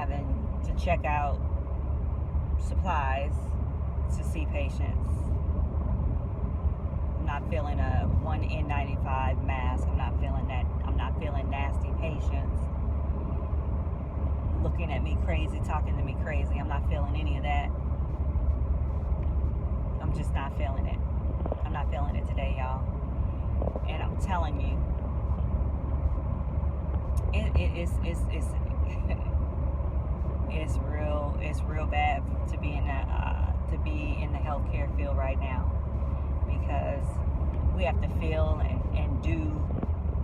having to check out supplies to see patients. I'm not feeling a 1N95 mask. I'm not feeling that. I'm not feeling nasty patients looking at me crazy, talking to me crazy. I'm not feeling any of that. I'm just not feeling it. I'm not feeling it today, y'all. And I'm telling you, it's real bad to be in the healthcare field right now, because we have to feel and do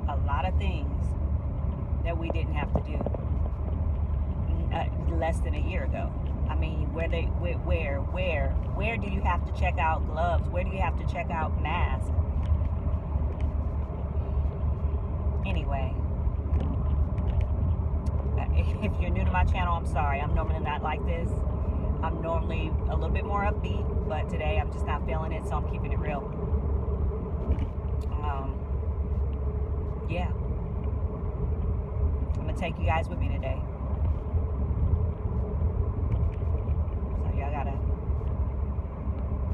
a lot of things that we didn't have to do less than a year ago. I mean, where do you have to check out gloves? Where do you have to check out masks? Anyway, if you're new to my channel, I'm sorry. I'm normally not like this. I'm normally a little bit more upbeat, but today I'm just not feeling it, so I'm keeping it real. Yeah. I'm going to take you guys with me today. So y'all gotta,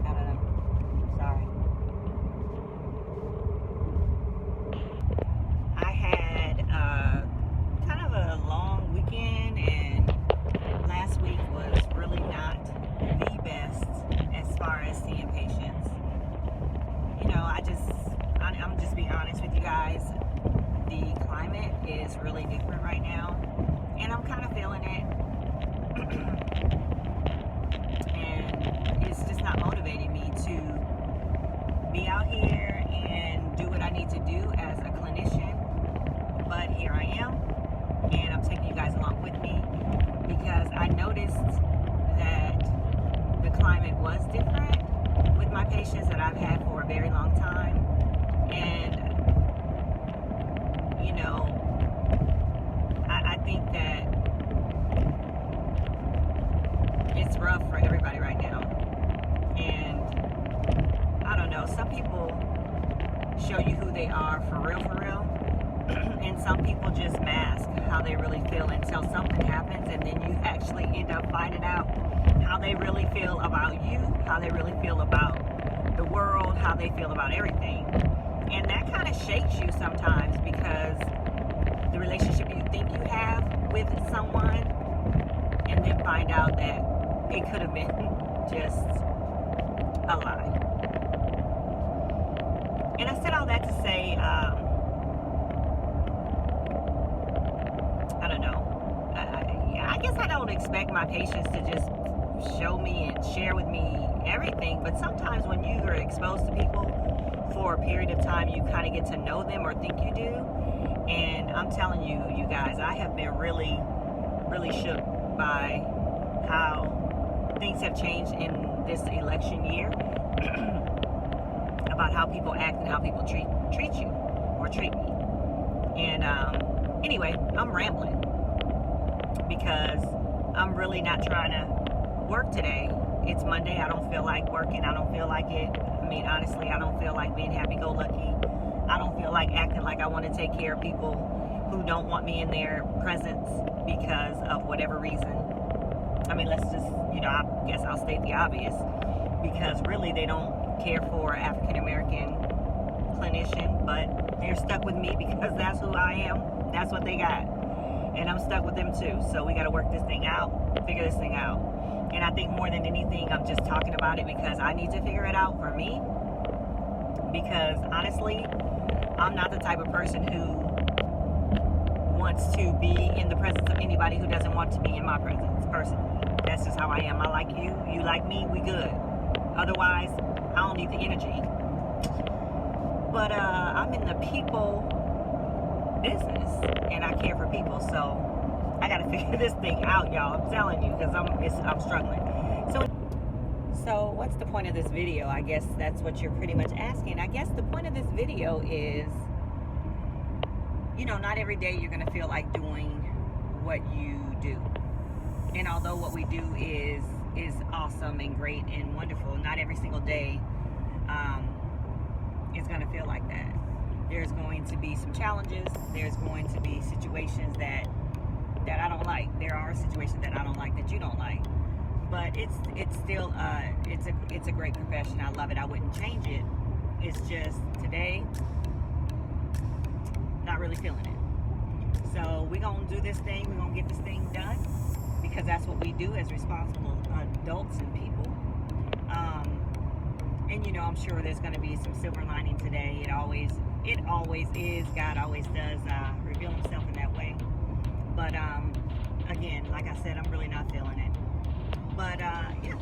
I don't know. Sorry. I had kind of a long weekend, and last week was really not the best as far as seeing patients. You know, I'm just being honest with you guys. The climate is really different right now, and I'm kind of feeling it. And it's just not motivating me to be out here and do what I need to do as a clinician. But here I am, and I'm taking you guys along with me because I noticed that the climate was different with my patients that I've had for a very long time. And you know, I think that it's rough for everybody right now. And I don't know, some people show you who they are for real, and some people just mask how they really feel until something happens, and then you actually end up finding out how they really feel about you, how they really feel about the world, how they feel about everything. And that kind of shakes you sometimes, because the relationship you think you have with someone, and then find out that it could have been just a lie. And I said all that to say, I don't know. I guess I don't expect my patients to just show me and share with me everything, but sometimes when you are exposed to people for a period of time, you kind of get to know them, or think you do. And I'm telling you, you guys, I have been really, really shook by how things have changed in this election year about how people act and how people treat you or treat me. And anyway, I'm rambling because I'm really not trying to work today. It's Monday. I don't feel like working. I don't feel like it. I mean, honestly, I don't feel like being happy-go-lucky. I don't feel like acting like I want to take care of people who don't want me in their presence because of whatever reason. I mean, let's just, I guess I'll state the obvious, because really they don't care for an African-American clinician, but they're stuck with me because that's who I am. That's what they got. And I'm stuck with them too. So we got to work this thing out, figure this thing out. And I think more than anything, I'm just talking about it because I need to figure it out for me. Because honestly, I'm not the type of person who wants to be in the presence of anybody who doesn't want to be in my presence, personally. That's just how I am. I like you, you like me, we good. Otherwise, I don't need the energy. But I'm in the people business, and I care for people, so I gotta figure this thing out, y'all. I'm telling you, because I'm struggling. So what's the point of this video? I guess that's what you're pretty much asking. I guess the point of this video is, not every day you're gonna feel like doing what you do. And although what we do is awesome and great and wonderful, not every single day is gonna feel like that. There's going to be some challenges. There's going to be situations that I don't like. like. There are situations that I don't like that you don't like, but it's still it's a great profession. I love it. I wouldn't change it. It's just today, not really feeling it. So we're gonna do this thing. We're gonna get this thing done because that's what we do as responsible adults and people. And you know, I'm sure there's going to be some silver lining today. It always is. God always does reveal himself in that way. But again, like I said, I'm really not feeling it. But yeah,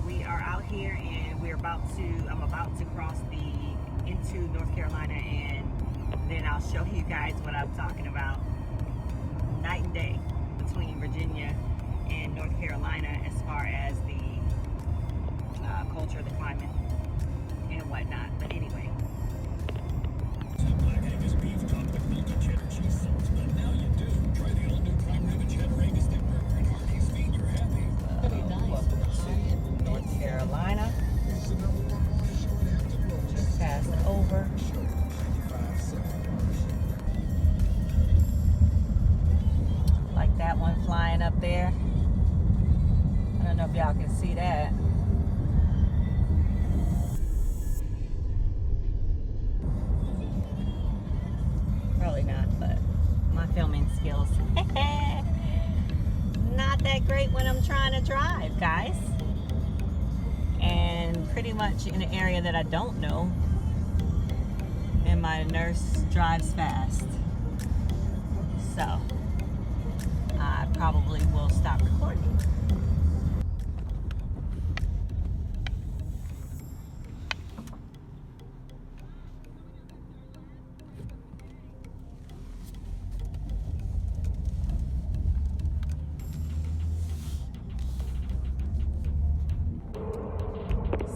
we are out here and I'm about to cross into North Carolina, and then I'll show you guys what I'm talking about. Night and day between Virginia and North Carolina as far as the culture, the climate, and whatnot. But anyway. Black Angus beef topped with melted cheddar cheese sauce, but now you do. Try the all-new prime rib and cheddar Angus stick burger and Hardee's feet. You're happy. Welcome to North Carolina. Just passed over. Like that one flying up there. I don't know if y'all can see that. Probably not, but my filming skills not that great when I'm trying to drive, guys. And pretty much in an area that I don't know. And my nurse drives fast. So I probably will stop recording.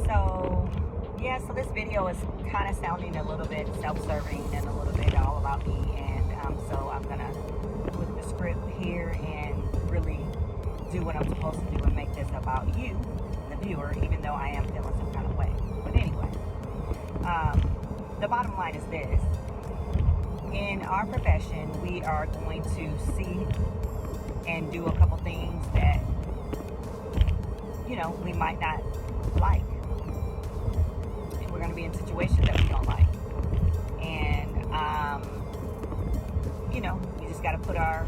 So this video is kind of sounding a little bit self-serving and a little bit all about me, and so I'm gonna flip the script here and really do what I'm supposed to do and make this about you, the viewer, even though I am feeling some kind of way. But anyway, the bottom line is this: in our profession, we are going to see and do a couple things that, you know, we might not like. We're going to be in situations that we don't like, and you know, we just got to put our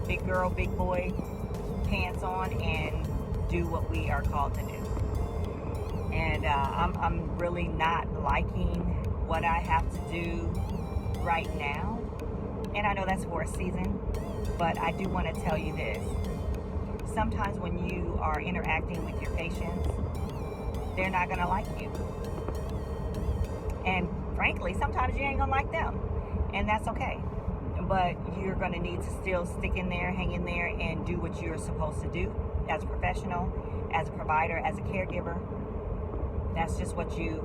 big girl, big boy pants on and do what we are called to do. And I'm really not liking what I have to do right now, and I know that's for a season, but I do want to tell you this: sometimes when you are interacting with your patients, they're not going to like you. And frankly, sometimes you ain't gonna like them, and that's okay. But you're gonna need to still stick in there, hang in there, and do what you're supposed to do as a professional, as a provider, as a caregiver. That's just what you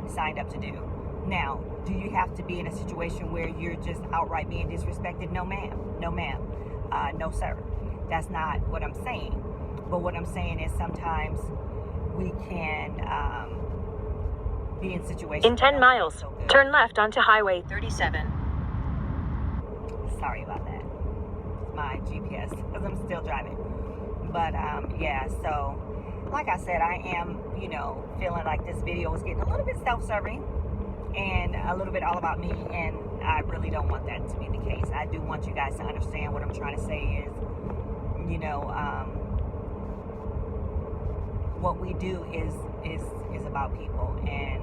signed up to do. Now, do you have to be in a situation where you're just outright being disrespected? No, ma'am. No, ma'am. No, sir. That's not what I'm saying. But what I'm saying is sometimes we can be in situations. In 10 miles, turn left onto Highway 37. Sorry about that. My GPS, because I'm still driving. But yeah, so like I said, I am, you know, feeling like this video is getting a little bit self-serving and a little bit all about me, and I really don't want that to be the case. I do want you guys to understand what I'm trying to say is, you know, what we do is about people, and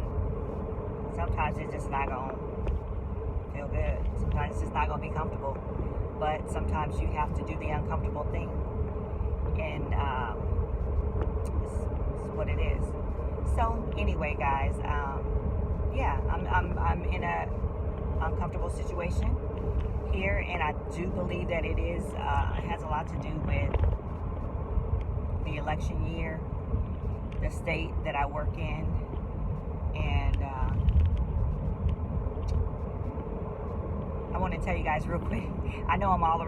sometimes it's just not gonna feel good. Sometimes it's just not gonna be comfortable, but sometimes you have to do the uncomfortable thing, and it's what it is. So anyway, guys, yeah, I'm in a uncomfortable situation here, and I do believe that it has a lot to do with the election year, the state that I work in, and I want to tell you guys real quick. I know I'm all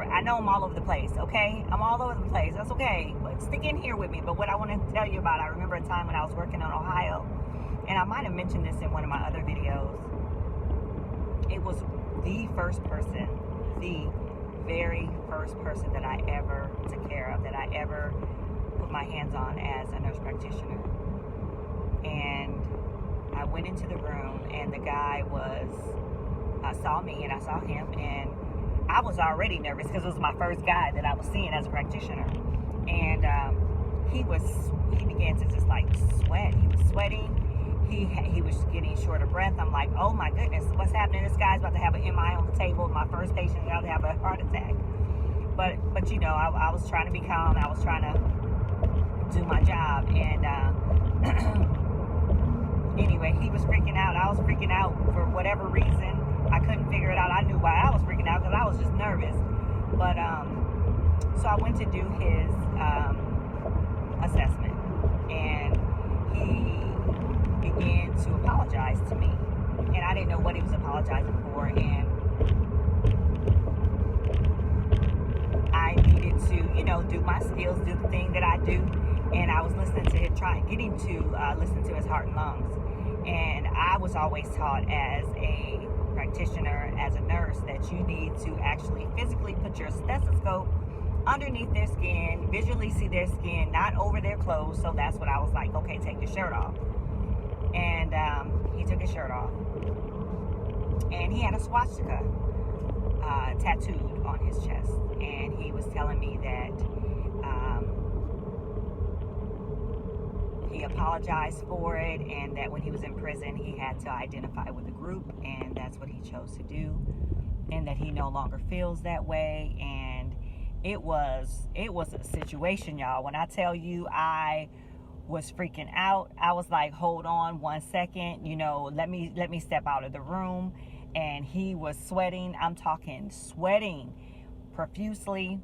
over the place. Okay, I'm all over the place. That's okay, but stick in here with me. But what I want to tell you about, I remember a time when I was working in Ohio, and I might have mentioned this in one of my other videos. It was the first person very first person that I ever took care of, that I ever put my hands on as a nurse practitioner. And I went into the room, and the guy saw me, and I saw him, and I was already nervous because it was my first guy that I was seeing as a practitioner. And he began to just like sweat. He was sweating. He was getting short of breath. I'm like, oh my goodness, what's happening? This guy's about to have an MI on the table. My first patient is about to have a heart attack. But you know, I was trying to be calm. I was trying to do my job. And anyway, he was freaking out. I was freaking out for whatever reason. I couldn't figure it out. I knew why I was freaking out, because I was just nervous. But so I went to do his assessment, and he began to apologize to me, and I didn't know what he was apologizing for, and I needed to, you know, do my skills, do the thing that I do, and I was listening to him, getting to listen to his heart and lungs. And I was always taught as a practitioner, as a nurse, that you need to actually physically put your stethoscope underneath their skin, visually see their skin, not over their clothes. So that's what I was like, okay, take your shirt off. And he took his shirt off, and he had a swastika tattooed on his chest, and he was telling me that he apologized for it, and that when he was in prison he had to identify with the group, and that's what he chose to do, and that he no longer feels that way. And it was a situation, y'all. When I tell you I was freaking out, I was like, hold on 1 second, you know, let me step out of the room. And he was sweating. I'm talking sweating profusely,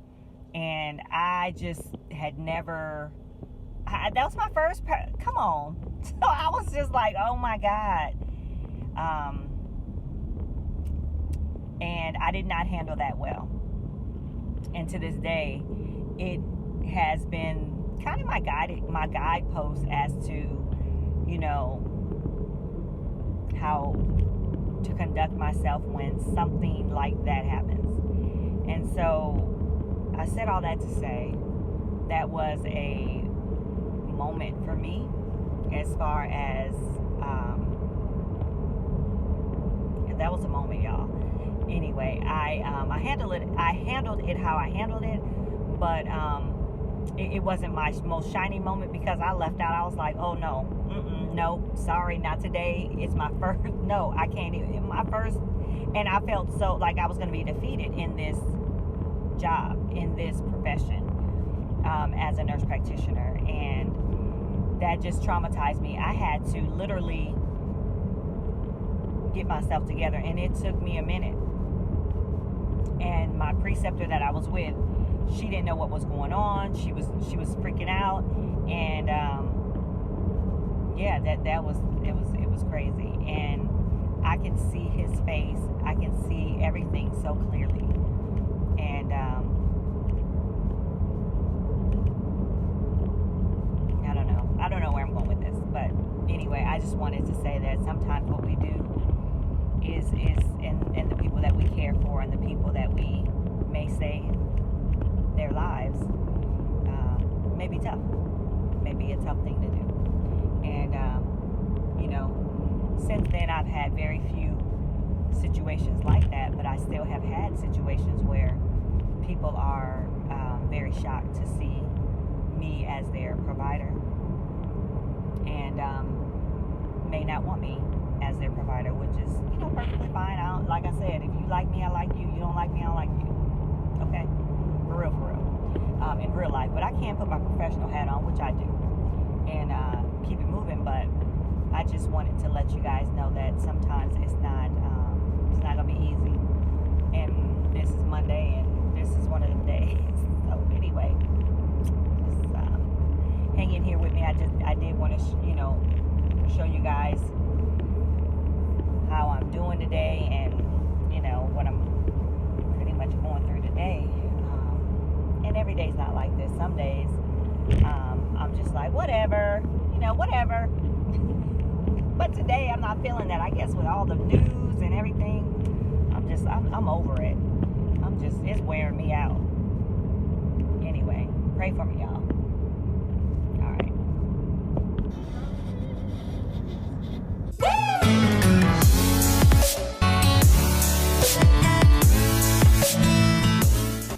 and I just had never, that was my first, come on. So I was just like, oh my God. And I did not handle that well. And to this day, it has been kind of my guidepost as to, you know, how to conduct myself when something like that happens. And so I said all that to say that was a moment for me, as far as that was a moment, y'all. Anyway, I handled it how I handled it, but it wasn't my most shiny moment, because I left out. I was like, oh no, no, sorry, not today. It's my first, no, I can't even, my first. And I felt so like I was going to be defeated in this job, in this profession, as a nurse practitioner. And that just traumatized me. I had to literally get myself together, and it took me a minute. And my preceptor that I was with, she didn't know what was going on. She was freaking out, and yeah, it was crazy. And I can see his face. I can see everything so clearly. And I don't know where I'm going with this, but anyway, I just wanted to say that sometimes what we do is and the people that we care for, and the people that we may save their lives, may be tough, may be a tough thing to do. And you know, since then I've had very few situations like that, but I still have had situations where people are very shocked to see me as their provider, and may not want me as their provider, which is, you know, perfectly fine. Like I said, if you like me, I like you. You don't like me, I don't like you. Okay? For real. In real life. But I can put my professional hat on, which I do, and keep it moving. But I just wanted to let you guys know that sometimes it's not going to be easy. And this is Monday, and this is one of them days. So anyway, just hang in here with me. I did want to, you know, show you guys how I'm doing today, and you know what I'm pretty much going through today. And every day's not like this. Some days I'm just like, whatever, you know, whatever. But today I'm not feeling that. I guess with all the news and everything, I'm over it. I'm it's wearing me out. Anyway, pray for me, y'all. All right.